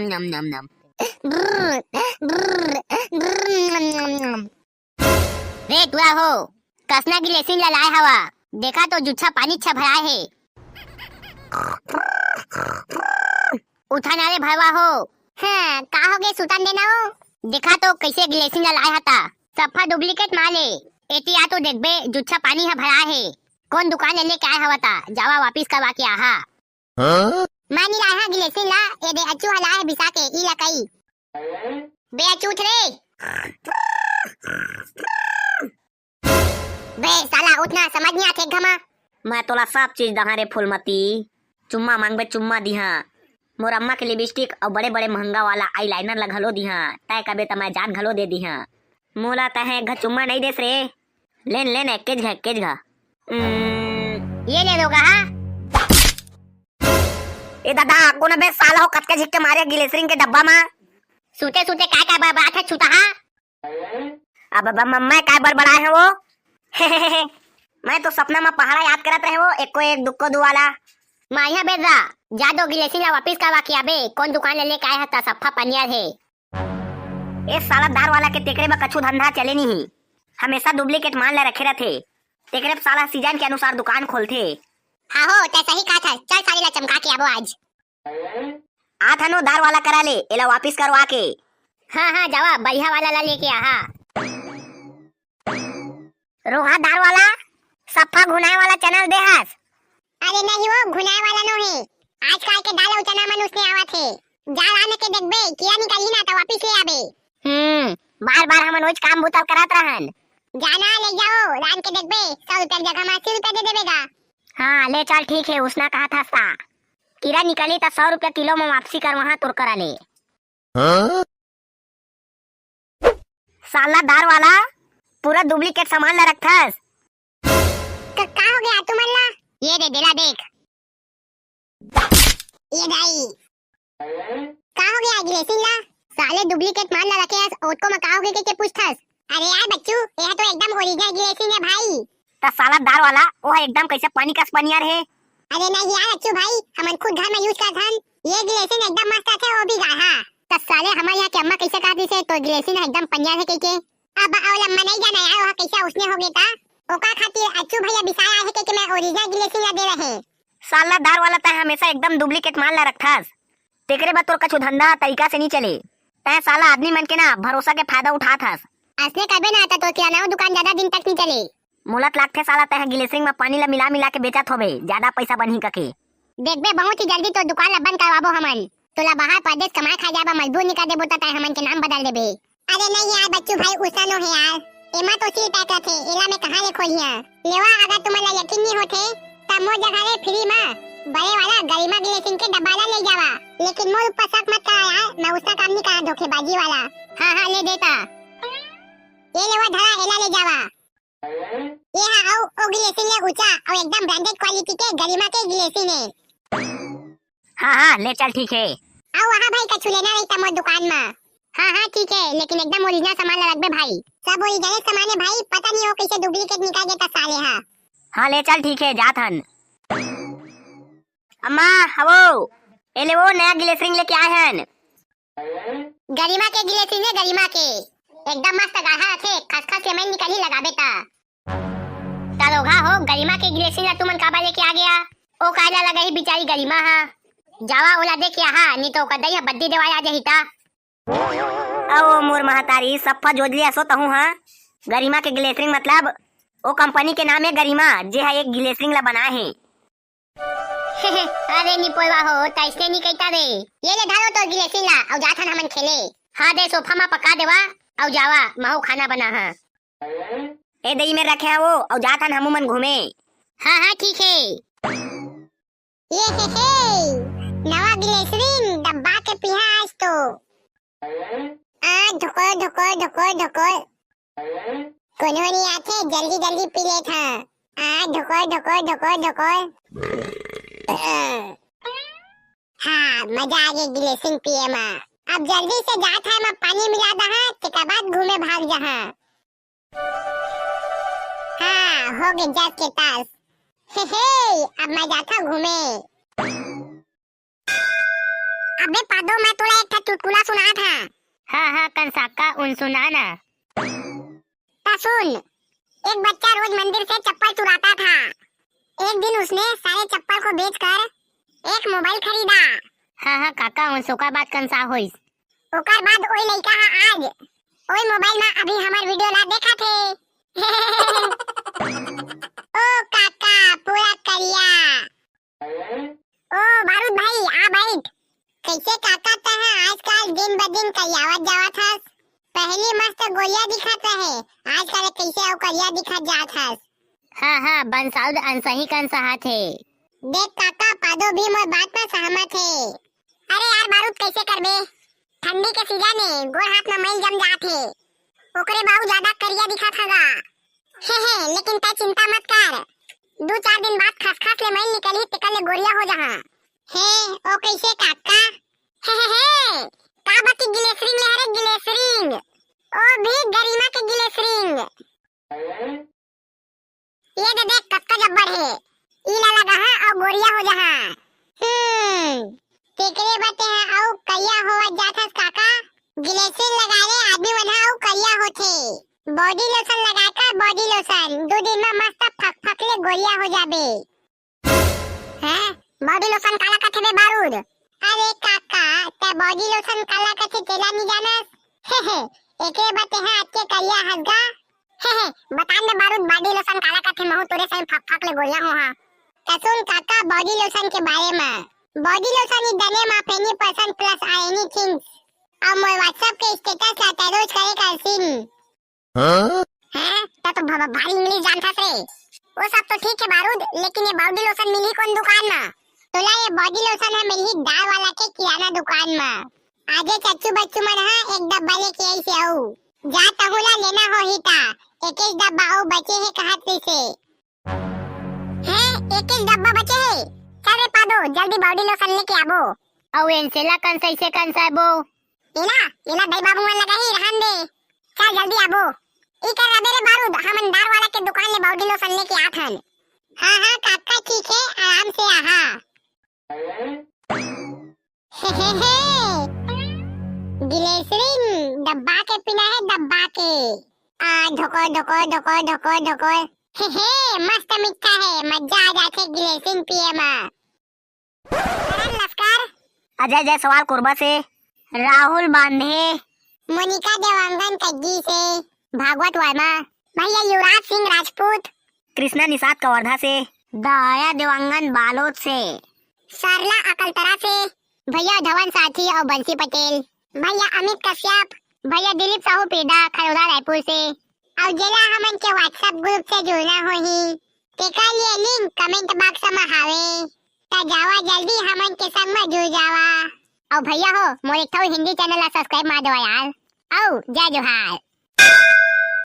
नम नम नम। रे तुआ हो कसना गिलेसिन लाए हवा, देखा तो जुच्छा पानी छा भरा है। उठा ना रे भरवा हो। हाँ का हो गए सुतान देना हो, देखा तो कैसे गिलेसिन लाए हता, सफा डुप्लीकेट माले। एतिया तो देखबे जुच्छा पानी है भरा है, कौन दुकान ले लेके आए हवा ता, जावा वापिस करवा के आहा। मानी लाया गिलेसिन ला, ए दे अच्चू हला है बिसा के ई लकई। बे अच्चू रे, बे साला उठना समझ नहीं आते घमा। मैं तोला सब चीज दहा रे फुलमती, चुम्मा मांगबे चुम्मा दिहा, मोर अम्मा के लिपस्टिक और बड़े बड़े महंगा वाला आईलाइनर ला घलो दिहा, तय कबे त मैं जान घलो दे दिहा। मोला तहे घ चुम्मा नहीं देस रे, लेन लेन एक्केज घा। ये ले लोगा हा। ए दादा कोना बे साला हो कतके झिक्के मारे गिलेसरिंग के डब्बा मा, सूते सूते काय बात है छूता हा। अब मैं काय बड़बड़ाए है वो। मैं तो सपना में पहाड़ा याद करत रहे वो, एको एक दुक्को दु वाला। माया बेदरा जा दो गिलेसिन ला वापिस करवा के आबे, कौन दुकान ले लेके आए हता, सफा पनिया है। ए साला दार वाला के तेकरे में कछु धंधा चले नहीं, हमेशा डुप्लीकेट माल ले रखे रहते, तेकरे साला सीजन के अनुसार दुकान खोलते। हाँ हो ते सही कहा था, चल साली ला चमका के आबो आज। आ थनो दार वाला करा ले, एला वापिस करवा के। हाँ जावा बढ़िया वाला ला लेके आहा। रोहा दार वाला सफा घुनाए वाला चैनल देहस। अरे नहीं वो घुनाए वाला नो है, आजकल के दाल और चना मन उसने आवा थे, जाल आने के देखबे किया निकली ना तो वापिस ले आबे। बार हमन रोज काम बुतल करत रहन, जाना ले जाओ रान के देखबे 100 रुपया जगह में 80 रुपया दे देबेगा। हाँ ले चल ठीक है, उसना कहा था सा कीड़ा निकली तो 100 रुपया किलो में वापसी कर वहाँ तुर करा ले। साला दार वाला पूरा डुप्लीकेट सामान ला रखथस। का हो गया तुमल्ला, ये दे दिला देख, ये दाई का हो गया गिलेसिन ला, साले डुप्लीकेट माल ला रखे हस, ओटको में का हो गया के पूछथस। अरे यार बच्चू यह तो एकदम ओरिजिनल गिलेसिन है भाई। तो साला दार वाला वो एकदम कैसे पानी का पनियर है। अरे नहीं यार अच्छू भाई, हमन खुद घर में यूज करत हन, ये गिलेसिन एकदम मस्त है, वो भी गाढ़ा। तो साले हमारे यहाँ के अम्मा कैसे कहती से तो गिलेसिन एकदम पनियर है के। अब और अम्मा नहीं जाना यार वहाँ कैसा उसने हो गया था, ओका खातिर अच्छू भैया बिसाया है कि मैं ओरिजिनल गिलेसिन ला दे रहे। साला दार वाला तय हमेशा एकदम डुप्लीकेट माल ला रखथस, तेकरे बा तोर कछु धंधा तरीका से नहीं चले, तय साला आदमी मन के ना भरोसा के फायदा उठाथस। असले करबे ना तो किराना दुकान ज्यादा दिन तक नहीं चले। मोलत लागथे साला तय गिलेसरिंग में पानी ला मिला के बेचत होबे, ज्यादा पैसा बनही कके। देखबे बहुत ही जल्दी तो दुकान ला बंद करवाबो हमन, तोला बाहर प्रदेश कमाए खा जाबा मजबूर निका देबो त तय हमन के नाम बदल देबे। अरे नहीं यार बच्चू भाई उसा नो है यार, एमा तो सील पैक रथे, एला में कहां ले खोलिया लेवा। अगर तुम्हारा यकीन नहीं होथे त मोर जगह रे फ्री में बड़े वाला गरिमा गिलेसिन के डब्बा ला ले जावा, लेकिन मोर ऊपर शक मत करा यार, मैं उसका काम नहीं करा धोखेबाजी वाला। हाँ ले देता, ये लेवा धरा, एला ले जावा। ये हाँ ओ गिलेसिन ले ऊंचा और एकदम ब्रांडेड क्वालिटी के गरिमा के गिलेसिन है। हाँ ले चल ठीक है। आओ वहाँ भाई कछु लेना रही था मोर दुकान में। हाँ ठीक है, लेकिन एकदम ओरिजिनल सामान ला रखबे भाई, सब ओरिजिनल सामान है भाई, पता नहीं हो कैसे डुप्लीकेट निकाल देता साले। हाँ ले चल ठीक है जात हन। अम्मा हवो एले वो नया गिलेसरिंग लेके आए हन, गरिमा के गिलेसरिंग है, गरिमा के एकदम मस्त गाढ़ा रखे, खसखस के मैं निकली लगा बेटा। तरोगा हो गरिमा के गिलेसरिंग ला तुमन काबा लेके आ गया, ओ काला लगा ही बेचारी गरिमा हा, जावा ओला देख यहाँ नहीं तो कदई है बद्दी देवाया आ जहिता। ओ मोर महतारी सफा जोजली असो तहु हां, गरिमा के गिलेसरिंग मतलब ओ कंपनी के नाम है गरिमा, जे है एक गिलेसरिंग ला बनाए है। अरे निपोलवा हो तैसे नहीं कहता रे, ये ले धारो तो गिलेसरिंग ला और जाथन हमन खेले। हाँ दे सोफा में पका देवा और जावा महू खाना बना है, ए दई में रखे वो और जाथन हमू मन घूमे। हाँ ठीक है। ये हे नवा गिलेसरिंग डब्बा के पिहा आज तो ढोकोर कोनो नहीं आथे, जल्दी पी ले था। ढोकोर हाँ मजा आ गई गिलेसरिंग पिए में। अब जल्दी से जात है मैं पानी मिला दहा, तेकर बाद घूमे भाग जहा। हाँ हो गए जस के तास, अब मैं जाता घूमे। अबे पादो मैं तोला एक चुटकुला सुना था। हाँ कंसाका उन सुना ना। ता सुन, एक बच्चा रोज मंदिर से चप्पल चुराता था। एक दिन उसने सारे चप्पल को बेचकर एक मोबाइल खरीदा। हाँ काका उन सोका बात कंसा होइस। ओकर बाद ओई लइका हा आज ओई मोबाइल में अभी हमार वीडियो ला देखा थे। ओ काका पूरा करिया। ओ बारूद भाई आ बैठ। कैसे काका तह आजकल दिन ब दिन करियावत जावत हस। पहले मस्त गोलिया दिखत रहे, आजकल कैसे अउ करिया दिखत जात हस। हाँ बंसाउद अनसही कंसा थे। देख काका पादो भी मोर बात में सहमत है। अरे यार बारूद कैसे करबे, ठंडी के सीजन में गोड़ हाथ में मैल जम जात है, ओकरे बाहु ज्यादा करिया दिखत हगा। लेकिन तै चिंता मत कर, 2-4 दिन बाद खसखस ले मैल निकली तिकल ले गोरिया हो जहा। ओ कैसे काका? का बाती ग्लिसरीन ले हरे ग्लिसरीन, ओ भी गरिमा के ग्लिसरीन। ये दे देख कत्का जब्बर है, इला लगा है और गोरिया हो जहा। तेकरे बते है औ करिया होवत जाथस काका। ग्लिसरीन लगाले आदमी मन औ करिया होथे। बॉडी लोशन लगाकर बॉडी लोशन 2 दिन में मस्त फक ले गोरिया हो जाबे। हैं बॉडी लोशन काला कथे बे बारूद? अरे काका ते बॉडी लोशन काला कथे तेला नहीं जानस। एके बते है अच्छे करिया हसगा। बता दे बारूद बॉडी लोशन काला कथे महु तोरे सही फक ले गोरिया हो हा। सुन काका बॉडी लोशन के बारे में, body lotion is the name of any person plus anything. अब मोर व्हाट्सएप के स्टेटस ला रोज करे करसिन। हैं तो भारी इंग्लिश जानता रे। वो सब तो ठीक है बारूद, लेकिन ये बॉडी लोशन मिली कौन दुकान में? तोला ये बॉडी लोशन है मिली दाल वाला के किराना दुकान में। आजे चच्चू बच्चू मन हा एक डब्बा लेके आई से आऊ। जा तहुला लेना होही ता एक डब्बा आऊ बचे है कहत से। हैं एक डब्बा बचे है, चल रे पादो जल्दी बॉडी लोशन लेके आबो। औ एनसेला कंसैसे कंसाबो इला दई बाबू मन लगा ही रहन दे, चल जल्दी आबो। ई कर अबे रे बारूद हम दार वाला के दुकान ले बॉडी लोशन लेके आत हन। हाँ काका ठीक है आराम से आहा। ग्लिसरीन डब्बा के पीना है डब्बा के। ढोको मस्त मीठा है, मजा आ जाते ग्लिसरीन पिए में। लश्कर अजय जय सवाल कुर्बा से, राहुल बांधे, मोनिका देवांगन तग्गी से, भागवत वर्मा, भैया युवराज सिंह राजपूत, कृष्णा निषाद कवर्धा से, दया देवांगन बालोद से, सरला अकलतरा से, भैया धवन साथी और बंसी पटेल, भैया अमित कश्यप, भैया दिलीप साहू पेड़ा खरोदा रायपुर से। और जेला हमन के व्हाट्सएप ग्रुप से जुड़ना होही तेका लिए लिंक कमेंट बॉक्स में हावे, ता जावा जल्दी हमन के संग में जुड़ जावा। और भैया हो मोर एक हिंदी चैनल ला सब्सक्राइब मार दो यार। औ जय जोहार।